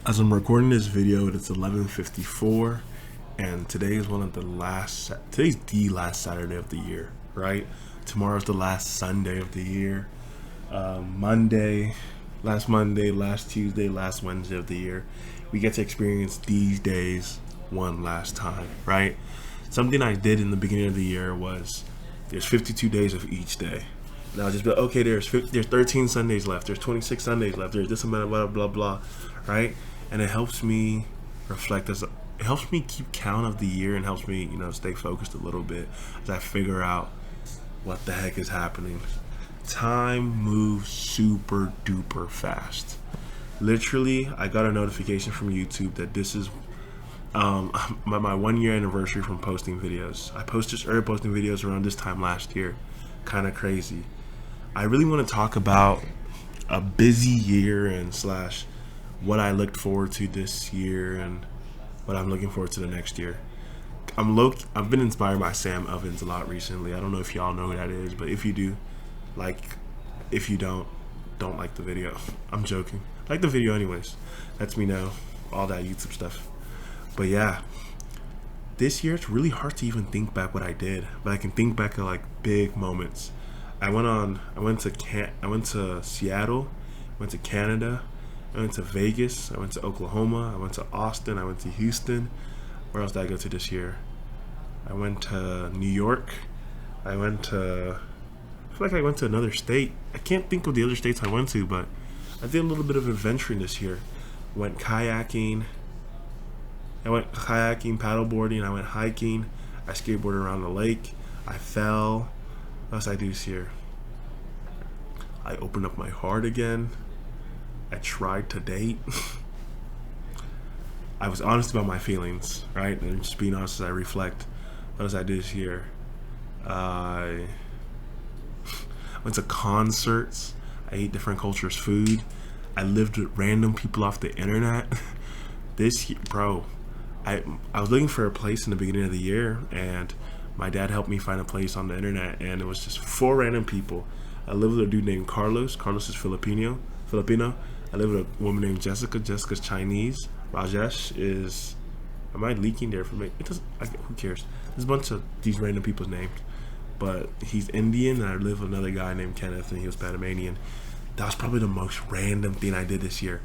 As I'm recording this video, it's 11:54, and today is today's the last Saturday of the year, right? Tomorrow's the last Sunday of the year. Last Monday, last Tuesday, last Wednesday of the year. We get to experience these days one last time, right? Something I did in the beginning of the year was there's 52 days of each day. And I'll just be like, okay, there's 13 Sundays left, there's 26 Sundays left, there's this amount of blah, blah, blah, right? And it helps me reflect it helps me keep count of the year and helps me, stay focused a little bit as I figure out what the heck is happening. Time moves super duper fast. Literally, I got a notification from YouTube that this is my 1 year anniversary from posting videos. Started posting videos around this time last year. Kind of crazy. I really want to talk about a busy year and slash what I looked forward to this year and what I'm looking forward to the next year. I've been inspired by Sam Ovens a lot recently. I don't know if y'all know who that is, but if you do, if you don't like the video. I'm joking. Like the video anyways. Lets me know all that YouTube stuff. But yeah, this year it's really hard to even think back what I did, but I can think back at big moments. I went to Seattle, went to Canada, I went to Vegas, I went to Oklahoma, I went to Austin, I went to Houston. Where else did I go to this year? I went to New York. I feel like I went to another state. I can't think of the other states I went to, but I did a little bit of adventuring this year. Went kayaking, paddleboarding, I went hiking, I skateboarded around the lake, I fell. What else did I do this year? I opened up my heart again. I tried to date. I was honest about my feelings, right? And just being honest as I reflect. What else I did this year? I went to concerts. I ate different cultures' food. I lived with random people off the internet. This year, bro, I was looking for a place in the beginning of the year, and my dad helped me find a place on the internet, and it was just 4 random people. I lived with a dude named Carlos. Carlos is Filipino. I live with a woman named Jessica. Jessica's Chinese. Rajesh is... Am I leaking their information? Who cares? There's a bunch of these random people's names. But he's Indian, and I live with another guy named Kenneth, and he was Panamanian. That was probably the most random thing I did this year.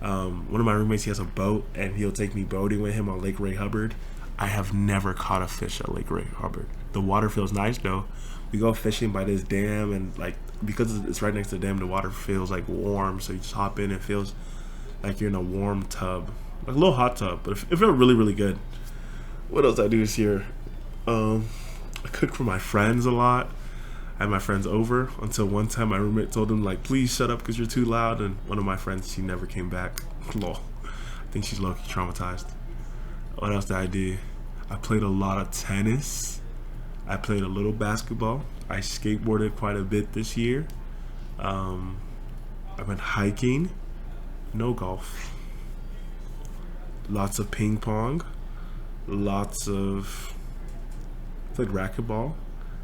One of my roommates, he has a boat, and he'll take me boating with him on Lake Ray Hubbard. I have never caught a fish at Lake Ray Hubbard. The water feels nice, though. We go fishing by this dam, and because it's right next to the dam, the water feels warm, so you just hop in and it feels like you're in a warm tub, like a little hot tub, but it felt really, really good. What else did I do this year? I cooked for my friends a lot. I had my friends over until one time my roommate told him please shut up because you're too loud, and one of my friends, she never came back. Lol. I think she's low-key traumatized. What else did I do? I played a lot of tennis. I played a little basketball. I skateboarded quite a bit this year. I went hiking. No golf. Lots of ping pong. Lots of racquetball.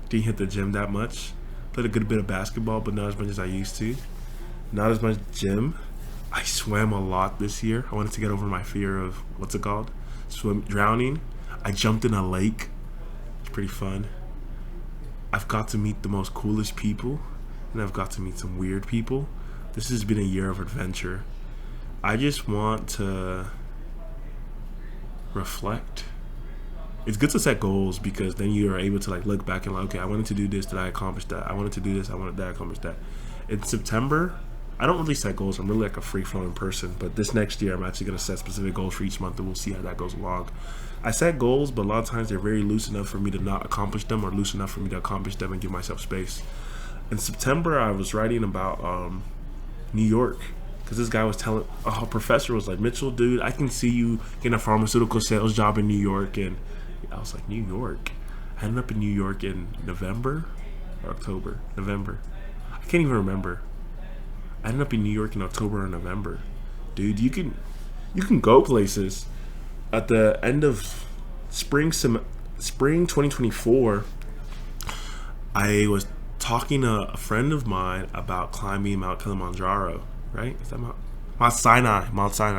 Didn't hit the gym that much. Played a good bit of basketball, but not as much as I used to. Not as much gym. I swam a lot this year. I wanted to get over my fear of drowning. I jumped in a lake. It's pretty fun. I've got to meet the most coolest people, and I've got to meet some weird people. This has been a year of adventure. I just want to reflect. It's good to set goals because then you are able to look back and okay, I wanted to do this, did I accomplish that? I wanted to do this, did I accomplish that? In September, I don't really set goals. I'm really a free-flowing person, but this next year I'm actually going to set specific goals for each month, and we'll see how that goes along. I set goals, but a lot of times they're very loose enough for me to not accomplish them, or loose enough for me to accomplish them and give myself space. In September, I was writing about New York, because this guy was telling, a professor was like, Mitchell, dude, I can see you getting a pharmaceutical sales job in New York. And I was like, New York? I ended up in New York in November or October? November. I can't even remember. I ended up in New York in October or November. Dude, you can go places. At the end of spring 2024, I was talking to a friend of mine about climbing Mount Kilimanjaro, right? Is that Mount? Mount Sinai,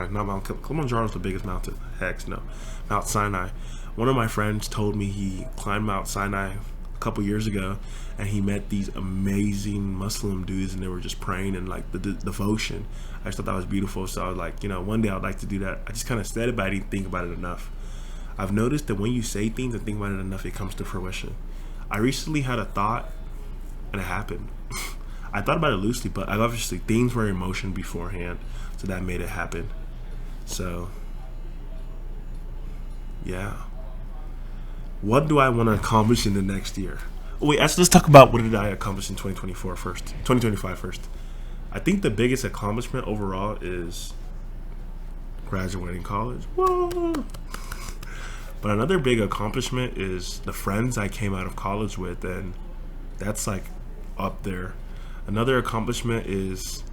not Mount Kilimanjaro is the biggest mountain. Heck no, Mount Sinai. One of my friends told me he climbed Mount Sinai a couple years ago, and he met these amazing Muslim dudes, and they were just praying and like the devotion. I just thought that was beautiful. So I was like, one day I'd like to do that. I just kind of said it, but I didn't think about it enough. I've noticed that when you say things and think about it enough, it comes to fruition. I recently had a thought, and it happened. I thought about it loosely, but I obviously things were in motion beforehand, so that made it happen. So, yeah. What do I want to accomplish in the next year? Oh, wait, let's talk about what did I accomplish in 2025 first. I think the biggest accomplishment overall is graduating college. Whoa. But another big accomplishment is the friends I came out of college with, and that's like up there. Another accomplishment is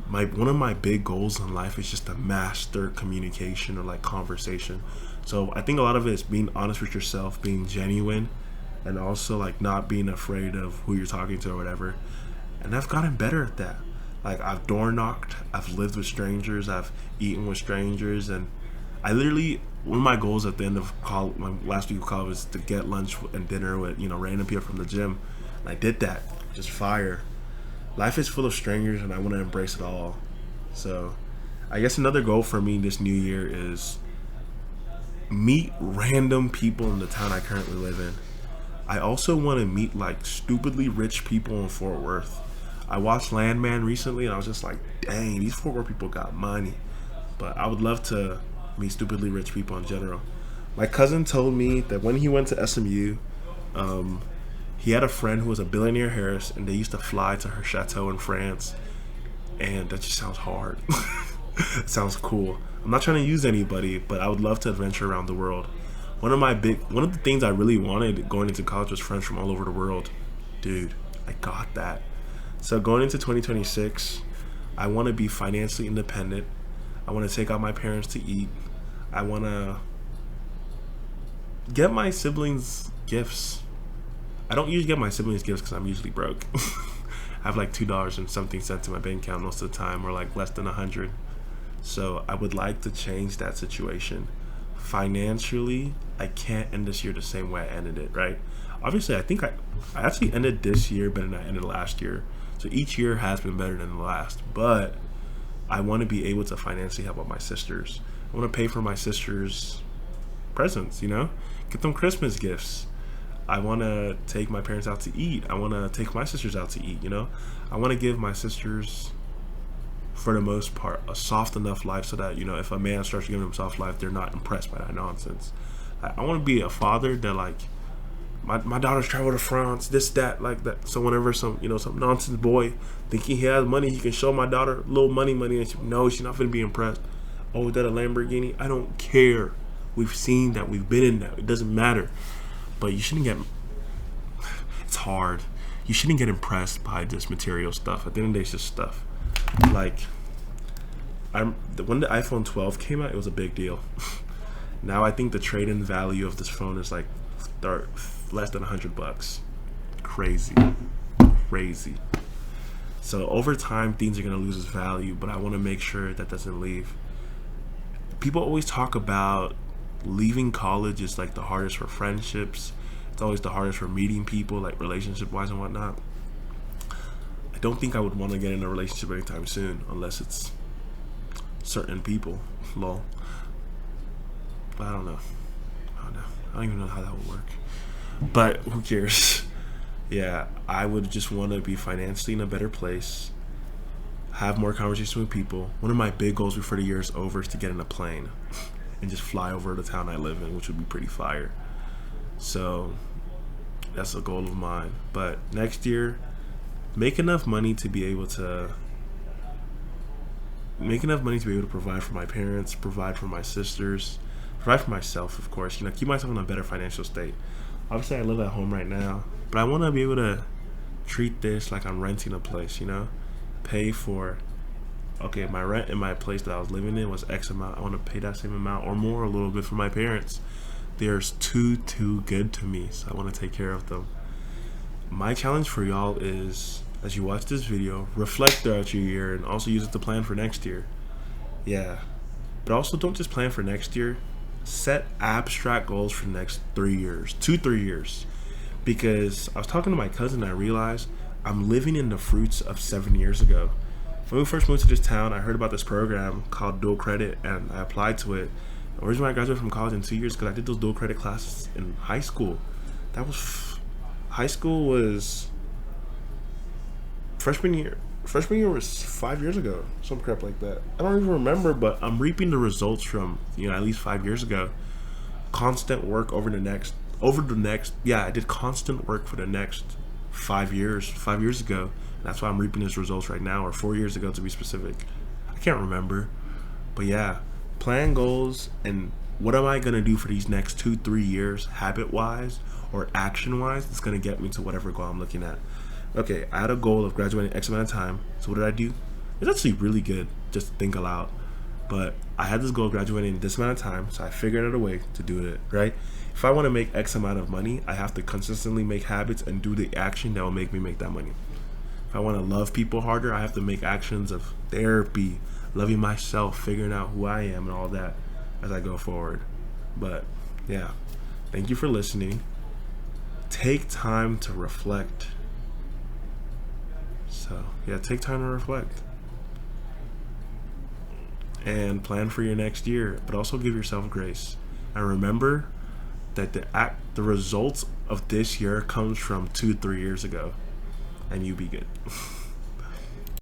one of my big goals in life is just to master communication or like conversation. So I think a lot of it is being honest with yourself, being genuine, and also like not being afraid of who you're talking to or whatever. And I've gotten better at that. Like I've door knocked, I've lived with strangers, I've eaten with strangers, and I literally, one of my goals at the end of college, my last week of college, was to get lunch and dinner with random people from the gym. And I did that, just fire. Life is full of strangers, and I want to embrace it all. So I guess another goal for me this new year is meet random people in the town I currently live in. I also want to meet like stupidly rich people in Fort Worth. I watched Landman recently, and I was just like, dang, these Fort Worth people got money. But I would love to meet stupidly rich people in general. My cousin told me that when he went to SMU, he had a friend who was a billionaire heiress, and they used to fly to her chateau in France. And that just sounds hard. It sounds cool. I'm not trying to use anybody, but I would love to adventure around the world. One of the things I really wanted going into college was friends from all over the world. Dude, I got that. So going into 2026, I want to be financially independent. I want to take out my parents to eat. I want to get my siblings gifts. I don't usually get my siblings gifts because I'm usually broke. I have like $2 and something sent to my bank account most of the time, or like less than 100. So I would like to change that situation. Financially, I can't end this year the same way I ended it, right? Obviously, I think I actually ended this year better than I ended last year. So each year has been better than the last. But I want to be able to financially help out my sisters. I want to pay for my sisters' presents, get them Christmas gifts. I want to take my parents out to eat. I want to take my sisters out to eat, I want to give my sisters, for the most part, a soft enough life so that, if a man starts giving them soft life, they're not impressed by that nonsense. I want to be a father that, like, my daughter's traveled to France, this, that, like that. So whenever some nonsense boy thinking he has money, he can show my daughter a little money, and she's not going to be impressed. Oh, is that a Lamborghini? I don't care. We've seen that. We've been in that. It doesn't matter. But you shouldn't get, it's hard. You shouldn't get impressed by this material stuff. At the end of the day, it's just stuff. Like, when the iPhone 12 came out, it was a big deal. Now I think the trade-in value of this phone is like less than $100. Crazy. So over time, things are gonna lose its value, but I want to make sure that doesn't leave. People always talk about leaving college is like the hardest for friendships. It's always the hardest for meeting people, like relationship-wise and whatnot. I don't think I would want to get in a relationship anytime soon, unless it's certain people. Lol. But I don't know. I don't even know how that would work. But who cares? Yeah, I would just want to be financially in a better place, have more conversation with people. One of my big goals before the year is over is to get in a plane and just fly over the town I live in, which would be pretty fire. So that's a goal of mine. But next year, make enough money to be able to provide for my parents, provide for my sisters, provide for myself, of course. Keep myself in a better financial state. Obviously, I live at home right now, but I want to be able to treat this like I'm renting a place. Pay for, okay, my rent in my place that I was living in was X amount. I want to pay that same amount or more a little bit for my parents. They're too good to me, so I want to take care of them. My challenge for y'all is, as you watch this video, reflect throughout your year and also use it to plan for next year. Yeah. But also, don't just plan for next year. Set abstract goals for the next 3 years, 2, 3 years. Because I was talking to my cousin, and I realized I'm living in the fruits of 7 years ago. When we first moved to this town, I heard about this program called dual credit, and I applied to it. The reason why I graduated from college in 2 years because I did those dual credit classes in high school. That was high school was freshman year. Freshman year was 5 years ago, some crap like that. I don't even remember, but I'm reaping the results from at least 5 years ago. Constant work yeah, I did constant work for the next 5 years. 5 years ago, that's why I'm reaping his results right now, or 4 years ago to be specific. I can't remember, but yeah, plan goals and what am I gonna do for these next 2, 3 years, habit wise or action wise? It's gonna get me to whatever goal I'm looking at. Okay, I had a goal of graduating X amount of time. So what did I do? It's actually really good just to think aloud. But I had this goal of graduating in this amount of time, so I figured out a way to do it, right? If I want to make X amount of money, I have to consistently make habits and do the action that will make me make that money. If I want to love people harder, I have to make actions of therapy, loving myself, figuring out who I am and all that as I go forward. But yeah, thank you for listening. Take time to reflect. So yeah, take time to reflect and plan for your next year, but also give yourself grace. And remember that the results of this year comes from 2, 3 years ago, and you be good.